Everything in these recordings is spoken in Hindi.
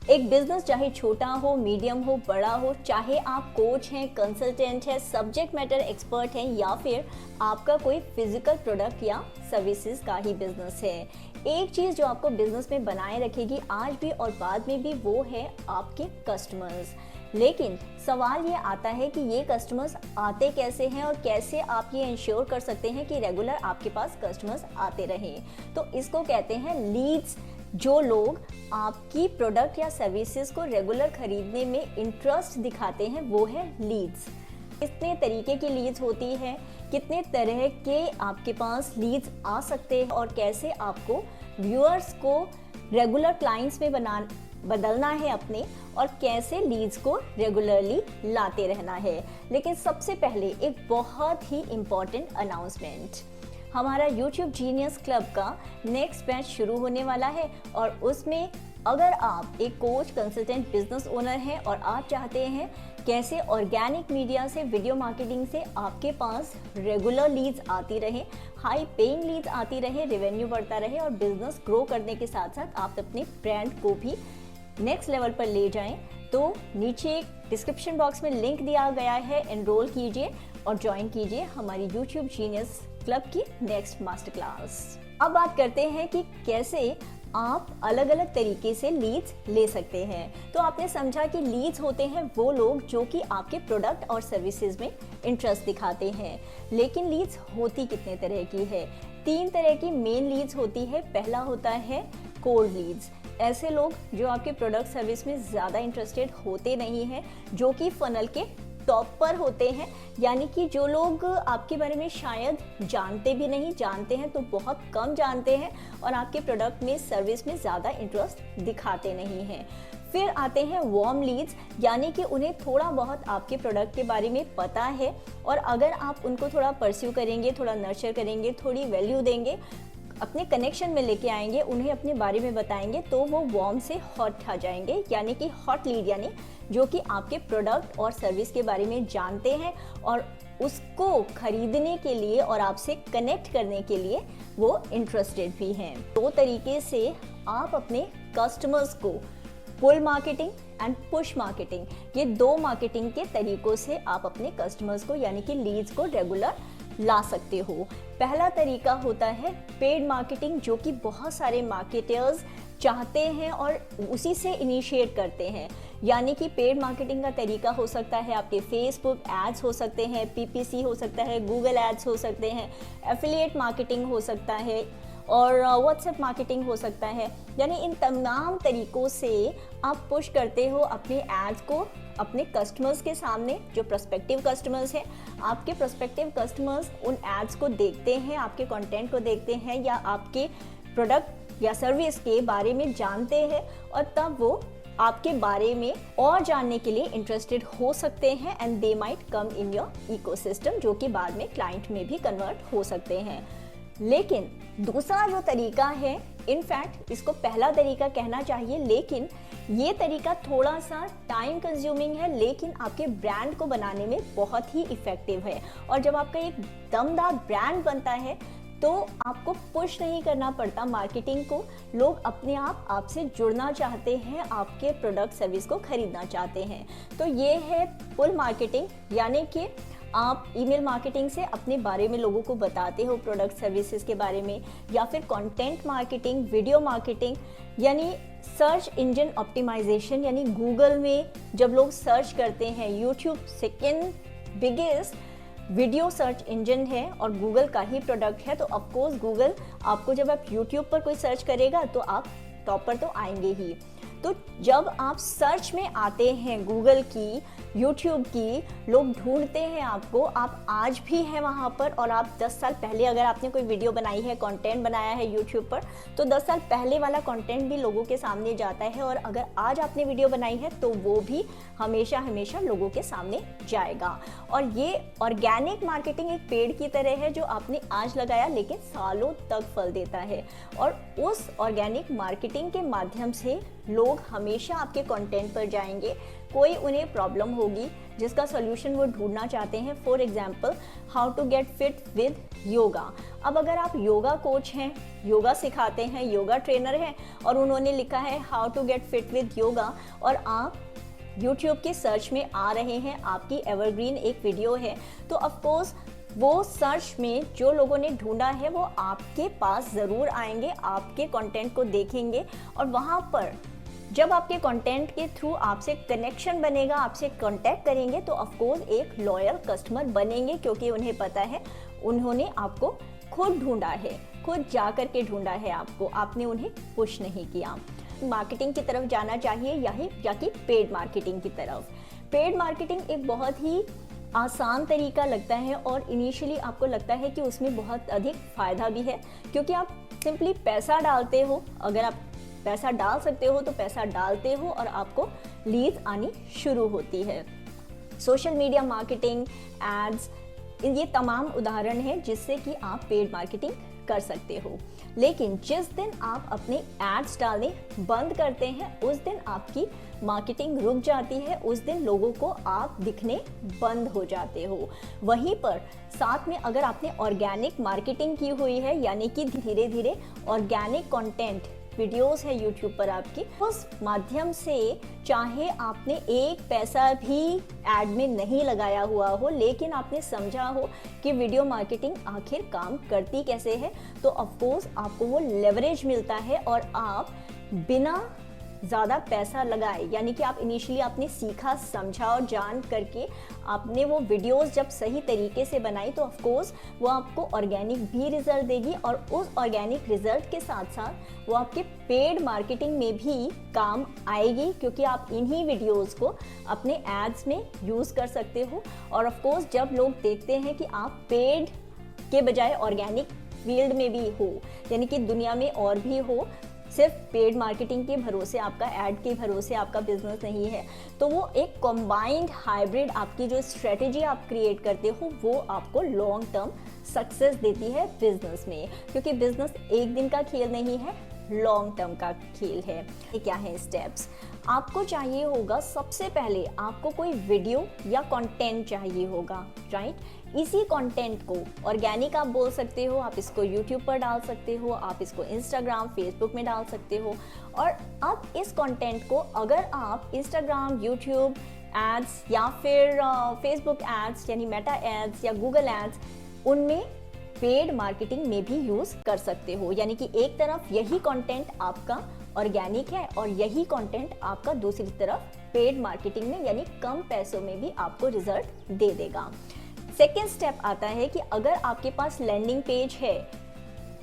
एक बिजनेस चाहे छोटा हो, मीडियम हो, बड़ा हो, चाहे आप कोच हैं, कंसल्टेंट हैं, सब्जेक्ट मैटर एक्सपर्ट हैं या फिर आपका कोई फिजिकल प्रोडक्ट या सर्विसेज का ही बिजनेस है, एक चीज़ जो आपको बिजनेस में बनाए रखेगी आज भी और बाद में भी, वो है आपके कस्टमर्स। लेकिन सवाल ये आता है कि ये कस्टमर्स आते कैसे हैं और कैसे आप ये इंश्योर कर सकते हैं कि रेगुलर आपके पास कस्टमर्स आते रहें। तो इसको कहते हैं लीड्स। जो लोग आपकी प्रोडक्ट या सर्विसेज को रेगुलर खरीदने में इंटरेस्ट दिखाते हैं वो है लीड्स। कितने तरीके की लीड्स होती है, कितने तरह के आपके पास लीड्स आ सकते हैं और कैसे आपको व्यूअर्स को रेगुलर क्लाइंट्स में बदलना है अपने, और कैसे लीड्स को रेगुलरली लाते रहना है। लेकिन सबसे पहले एक बहुत ही इम्पॉर्टेंट अनाउंसमेंट, हमारा YouTube जीनियस क्लब का नेक्स्ट बैच शुरू होने वाला है और उसमें अगर आप एक कोच, कंसल्टेंट, बिजनेस ओनर हैं और आप चाहते हैं कैसे ऑर्गेनिक मीडिया से, वीडियो मार्केटिंग से आपके पास रेगुलर लीड्स आती रहे, हाई पेइंग लीड्स आती रहे, रेवेन्यू बढ़ता रहे और बिजनेस ग्रो करने के साथ साथ आप अपने ब्रांड को भी नेक्स्ट लेवल पर ले जाएं, तो नीचे डिस्क्रिप्शन बॉक्स में लिंक दिया गया है, एनरोल कीजिए और ज्वाइन कीजिए हमारी YouTube जीनियस क्लब की नेक्स्ट मास्टर क्लास। अब बात करते हैं कि कैसे आप अलग अलग तरीके से लीड्स ले सकते हैं। तो आपने समझा कि लीड्स होते हैं वो लोग जो कि आपके प्रोडक्ट और सर्विसेज में इंटरेस्ट दिखाते हैं। लेकिन लीड्स होती कितने तरह की है? 3 तरह की मेन लीड्स होती है। पहला होता है कोल्ड लीड्स। ऐसे लोग जो आपके प्रोडक्ट सर्विस में ज़्यादा इंटरेस्टेड होते नहीं हैं, जो कि फनल के टॉप पर होते हैं, यानी कि जो लोग आपके बारे में शायद जानते भी नहीं, जानते हैं तो बहुत कम जानते हैं और आपके प्रोडक्ट में, सर्विस में ज़्यादा इंटरेस्ट दिखाते नहीं हैं। फिर आते हैं वार्म लीड्स, यानी कि उन्हें थोड़ा बहुत आपके प्रोडक्ट के बारे में पता है और अगर आप उनको थोड़ा परस्यू करेंगे, थोड़ा नर्चर करेंगे, थोड़ी वैल्यू देंगे, अपने कनेक्शन में लेके आएंगे, उन्हें अपने बारे में बताएंगे, तो वो वार्म से हॉट आ जाएंगे, यानी कि हॉट लीड, यानी जो कि आपके प्रोडक्ट और सर्विस के बारे में जानते हैं और उसको खरीदने के लिए और आपसे कनेक्ट करने के लिए वो इंटरेस्टेड भी हैं। 2 तरीके से आप अपने कस्टमर्स को, pull marketing and push marketing, ये 2 मार्केटिंग के तरीकों से आप अपने कस्टमर्स को यानी कि लीड्स को रेगुलर ला सकते हो। पहला तरीका होता है पेड मार्केटिंग, जो कि बहुत सारे मार्केटर्स चाहते हैं और उसी से इनिशिएट करते हैं। यानी कि पेड मार्केटिंग का तरीका हो सकता है आपके फेसबुक एड्स हो सकते हैं, PPC हो सकता है, गूगल एड्स हो सकते हैं, एफिलिएट मार्केटिंग हो सकता है और व्हाट्सएप मार्केटिंग हो सकता है। यानी इन तमाम तरीकों से आप पुश करते हो अपने एड्स को अपने कस्टमर्स के सामने, जो प्रोस्पेक्टिव कस्टमर्स हैं। आपके प्रोस्पेक्टिव कस्टमर्स उन एड्स को देखते हैं, आपके कंटेंट को देखते हैं या आपके प्रोडक्ट या सर्विस के बारे में जानते हैं और तब वो आपके बारे में और जानने के लिए इंटरेस्टेड हो सकते हैं and they might come in your ecosystem, जो कि बाद में क्लाइंट में भी कन्वर्ट हो सकते हैं। लेकिन दूसरा जो तरीका है, इनफैक्ट इसको पहला तरीका कहना चाहिए, लेकिन ये तरीका थोड़ा सा टाइम कंज्यूमिंग है, लेकिन आपके ब्रांड को बनाने में बहुत ही इफेक्टिव है। और जब आपका एक दमदार ब्रांड बनता है तो आपको पुश नहीं करना पड़ता मार्केटिंग को, लोग अपने आप आपसे जुड़ना चाहते हैं, आपके प्रोडक्ट सर्विस को खरीदना चाहते हैं। तो ये है पुल मार्केटिंग, यानी कि आप ईमेल मार्केटिंग से अपने बारे में लोगों को बताते हो, प्रोडक्ट सर्विसेज के बारे में, या फिर कंटेंट मार्केटिंग, वीडियो मार्केटिंग, यानी सर्च इंजन ऑप्टिमाइजेशन, यानी गूगल में जब लोग सर्च करते हैं, YouTube second biggest video search engine है और गूगल का ही प्रोडक्ट है, तो ऑफकोर्स गूगल आपको, जब आप यूट्यूब पर कोई सर्च करेगा तो आप टॉप पर तो आएंगे ही। तो जब आप सर्च में आते हैं गूगल की, यूट्यूब की, लोग ढूंढते हैं आपको, आप आज भी हैं वहाँ पर और आप 10 साल पहले अगर आपने कोई वीडियो बनाई है, कंटेंट बनाया है यूट्यूब पर, तो 10 साल पहले वाला कंटेंट भी लोगों के सामने जाता है और अगर आज आपने वीडियो बनाई है तो वो भी हमेशा हमेशा लोगों के सामने जाएगा। और ये ऑर्गेनिक मार्केटिंग एक पेड़ की तरह है जो आपने आज लगाया लेकिन सालों तक फल देता है और उस ऑर्गेनिक मार्केटिंग के माध्यम से लोग हमेशा आपके कंटेंट पर जाएंगे। कोई उन्हें प्रॉब्लम होगी जिसका सोल्यूशन वो ढूंढना चाहते हैं। For example, how to get fit with yoga. अब अगर आप योगा कोच हैं, योगा सिखाते हैं, योगा ट्रेनर हैं और उन्होंने लिखा है how to get fit with yoga और आप YouTube के सर्च में आ रहे हैं, आपकी एवरग्रीन एक वीडियो है, तो ऑफकोर्स वो सर्च में जो लोगों ने ढूंढा है वो आपके पास ज़रूर आएंगे, आपके कंटेंट को देखेंगे और वहाँ पर जब आपके कंटेंट के थ्रू आपसे कनेक्शन बनेगा, आपसे कांटेक्ट करेंगे तो ऑफकोर्स एक लॉयल कस्टमर बनेंगे, क्योंकि उन्हें पता है उन्होंने आपको खुद ढूंढा है, खुद जा कर के ढूंढा है आपको, आपने उन्हें पुश नहीं किया। मार्केटिंग की तरफ जाना चाहिए या कि पेड मार्केटिंग की तरफ। पेड मार्केटिंग एक बहुत ही आसान तरीका लगता है और इनिशियली आपको लगता है कि उसमें बहुत अधिक फ़ायदा भी है, क्योंकि आप सिंपली पैसा डालते हो। अगर आप पैसा डाल सकते हो तो पैसा डालते हो और आपको लीड आनी शुरू होती है। सोशल मीडिया मार्केटिंग, एड्स, ये तमाम उदाहरण हैं जिससे कि आप पेड मार्केटिंग कर सकते हो। लेकिन जिस दिन आप अपने एड्स डालने बंद करते हैं उस दिन आपकी मार्केटिंग रुक जाती है, उस दिन लोगों को आप दिखने बंद हो जाते हो। वहीं पर साथ में अगर आपने ऑर्गेनिक मार्केटिंग की हुई है, यानी कि धीरे धीरे ऑर्गेनिक कंटेंट वीडियोस है YouTube पर आपकी, उस माध्यम से चाहे आपने एक पैसा भी एड में नहीं लगाया हुआ हो, लेकिन आपने समझा हो कि वीडियो मार्केटिंग आखिर काम करती कैसे है, तो ऑफकोर्स आपको वो लेवरेज मिलता है और आप बिना ज़्यादा पैसा लगाए, यानी कि आप इनिशियली आपने सीखा, समझा और जान करके आपने वो वीडियोस जब सही तरीके से बनाई तो ऑफकोर्स वो आपको ऑर्गेनिक भी रिजल्ट देगी और उस ऑर्गेनिक रिजल्ट के साथ साथ वो आपके पेड मार्केटिंग में भी काम आएगी, क्योंकि आप इन्हीं वीडियोस को अपने एड्स में यूज़ कर सकते हो। और ऑफकोर्स जब लोग देखते हैं कि आप पेड के बजाय ऑर्गेनिक फील्ड में भी हो, यानी कि दुनिया में और भी हो, सिर्फ पेड मार्केटिंग के भरोसे, आपका ऐड के भरोसे आपका बिजनेस नहीं है, तो वो एक कॉम्बाइंड हाइब्रिड आपकी जो स्ट्रेटेजी आप क्रिएट करते हो वो आपको लॉन्ग टर्म सक्सेस देती है बिजनेस में, क्योंकि बिजनेस एक दिन का खेल नहीं है, लॉन्ग टर्म का खेल है। ये क्या है स्टेप्स? आपको चाहिए होगा, सबसे पहले आपको कोई वीडियो या कंटेंट चाहिए होगा, राइट। इसी कंटेंट को ऑर्गेनिक आप बोल सकते हो, आप इसको यूट्यूब पर डाल सकते हो, आप इसको इंस्टाग्राम, फेसबुक में डाल सकते हो। और अब इस कंटेंट को अगर आप इंस्टाग्राम, यूट्यूब एड्स या फिर फेसबुक एड्स यानी मेटा एड्स या गूगल एड्स, उनमें पेड मार्केटिंग में भी यूज कर सकते हो। यानी कि एक तरफ यही कंटेंट आपका ऑर्गेनिक है और यही कंटेंट आपका दूसरी तरफ पेड मार्केटिंग में यानी कम पैसों में भी आपको रिजल्ट दे देगा। सेकेंड स्टेप आता है कि अगर आपके पास लैंडिंग पेज है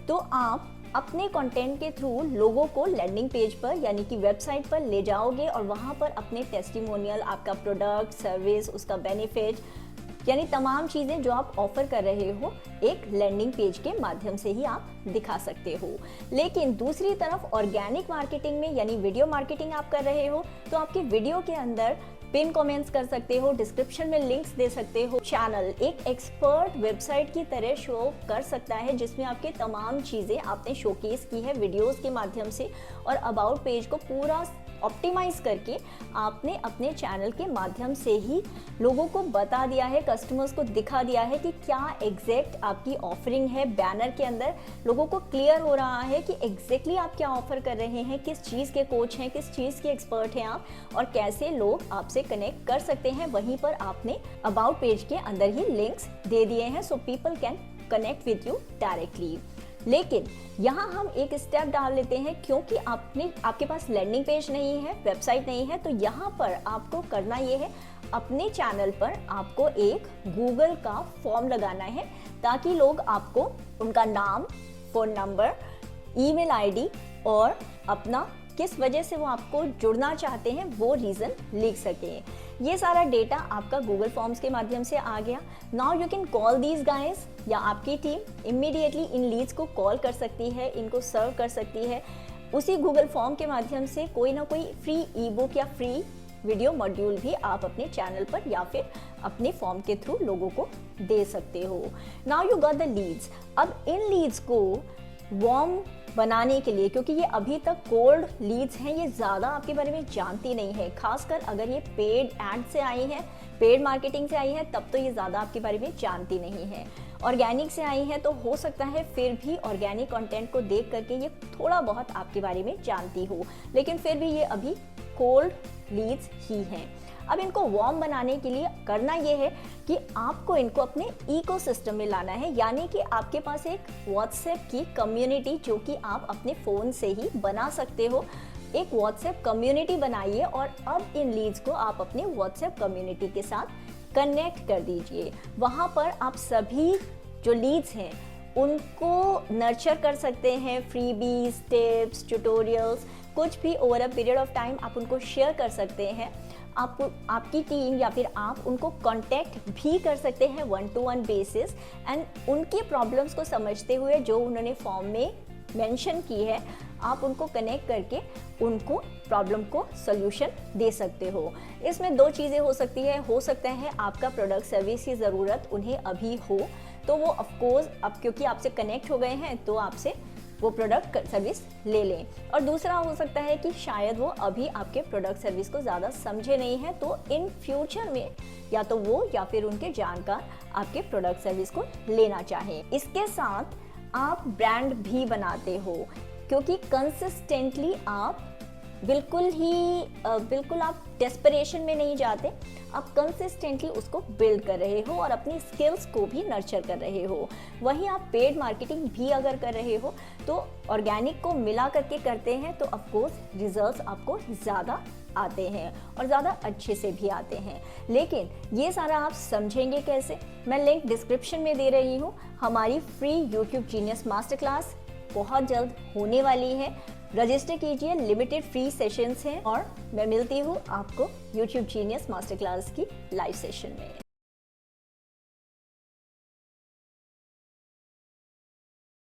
तो आप अपने कंटेंट के थ्रू लोगों को लैंडिंग पेज पर यानी कि वेबसाइट पर ले जाओगे और वहां पर अपने टेस्टिमोनियल, आपका प्रोडक्ट, सर्विस, उसका बेनिफिट यानी तमाम चीज़ें जो आप ऑफर कर रहे हो एक लैंडिंग पेज के माध्यम से ही आप दिखा सकते हो। लेकिन दूसरी तरफ ऑर्गेनिक मार्केटिंग में यानी वीडियो मार्केटिंग आप कर रहे हो तो आपके वीडियो के अंदर पिन कमेंट्स कर सकते हो, डिस्क्रिप्शन में लिंक्स दे सकते हो। चैनल एक एक्सपर्ट वेबसाइट की तरह शो कर सकता है जिसमें आपके तमाम चीज़ें आपने शोकेस की है वीडियोस के माध्यम से और अबाउट पेज को पूरा ऑप्टिमाइज करके आपने अपने चैनल के माध्यम से ही लोगों को बता दिया है, कस्टमर्स को दिखा दिया है कि क्या एग्जैक्ट आपकी ऑफरिंग है। बैनर के अंदर लोगों को क्लियर हो रहा है कि एग्जैक्टली आप क्या ऑफर कर रहे हैं, किस चीज़ के कोच हैं, किस चीज़ के एक्सपर्ट हैं आप और कैसे लोग आपसे कनेक्ट कर सकते हैं। वहीं पर आपने अबाउट पेज के अंदर ही लिंक्स दे दिए हैं so people can connect with you directly. लेकिन यहाँ हम एक स्टेप डाल लेते हैं, क्योंकि आपके पास लैंडिंग पेज नहीं है, वेबसाइट नहीं है, तो यहाँ पर आपको करना ये है अपने चैनल पर आपको एक गूगल का फॉर्म लगाना है ताकि लोग आपको उनका नाम, फ़ोन नंबर, ईमेल आईडी और अपना किस वजह से वो आपको जुड़ना चाहते हैं वो रीज़न लिख सकें। ये सारा डेटा आपका गूगल फॉर्म्स के माध्यम से आ गया। Now you can call these guys या आपकी टीम इमीडिएटली इन लीड्स को कॉल कर सकती है, इनको सर्व कर सकती है। उसी गूगल फॉर्म के माध्यम से कोई ना कोई फ्री ई बुक या फ्री वीडियो मॉड्यूल भी आप अपने चैनल पर या फिर अपने फॉर्म के थ्रू लोगों को दे सकते हो। Now you got the leads. अब इन लीड्स को वार्म बनाने के लिए, क्योंकि ये अभी तक कोल्ड लीड्स हैं, ये ज़्यादा आपके बारे में जानती नहीं है, खासकर अगर ये पेड एड से आई है, पेड मार्केटिंग से आई है, तब तो ये ज़्यादा आपके बारे में जानती नहीं है। ऑर्गेनिक से आई है तो हो सकता है फिर भी ऑर्गेनिक कंटेंट को देख करके ये थोड़ा बहुत आपके बारे में जानती हो, लेकिन फिर भी ये अभी कोल्ड लीड्स ही हैं। अब इनको वार्म बनाने के लिए करना ये है कि आपको इनको अपने इकोसिस्टम में लाना है, यानी कि आपके पास एक व्हाट्सएप की कम्युनिटी जो कि आप अपने फ़ोन से ही बना सकते हो। एक व्हाट्सएप कम्युनिटी बनाइए और अब इन लीड्स को आप अपने व्हाट्सएप कम्युनिटी के साथ कनेक्ट कर दीजिए। वहाँ पर आप सभी जो लीड्स हैं उनको नर्चर कर सकते हैं, फ्रीबीज, टिप्स, ट्यूटोरियल्स, कुछ भी over a period of time आप उनको शेयर कर सकते हैं। आपको आपकी टीम या फिर आप उनको कांटेक्ट भी कर सकते हैं 1-to-1 बेसिस, एंड उनकी प्रॉब्लम्स को समझते हुए जो उन्होंने फॉर्म में मेंशन की है आप उनको कनेक्ट करके उनको प्रॉब्लम को सॉल्यूशन दे सकते हो। इसमें दो चीज़ें हो सकती है, हो सकता है आपका प्रोडक्ट सर्विस की ज़रूरत उन्हें अभी हो तो वो ऑफकोर्स अब क्योंकि आपसे कनेक्ट हो गए हैं तो आपसे वो प्रोडक्ट सर्विस ले लें, और दूसरा हो सकता है कि शायद वो अभी आपके प्रोडक्ट सर्विस को ज़्यादा समझे नहीं हैं, तो इन फ्यूचर में या तो वो या फिर उनके जानकार आपके प्रोडक्ट सर्विस को लेना चाहें। इसके साथ आप ब्रांड भी बनाते हो, क्योंकि कंसिस्टेंटली आप बिल्कुल आप डेस्परेशन में नहीं जाते, आप कंसिस्टेंटली उसको बिल्ड कर रहे हो और अपनी स्किल्स को भी नर्चर कर रहे हो। वहीं आप पेड मार्केटिंग भी अगर कर रहे हो तो ऑर्गेनिक को मिला करके करते हैं तो ऑफकोर्स रिजल्ट्स आपको ज़्यादा आते हैं और ज़्यादा अच्छे से भी आते हैं। लेकिन ये सारा आप समझेंगे कैसे? मैं लिंक डिस्क्रिप्शन में दे रही हूँ। हमारी free YouTube genius master class बहुत जल्द होने वाली है, रजिस्टर कीजिए, लिमिटेड फ्री सेशंस हैं और मैं मिलती हूँ आपको यूट्यूब जीनियस मास्टर क्लास की लाइव सेशन में।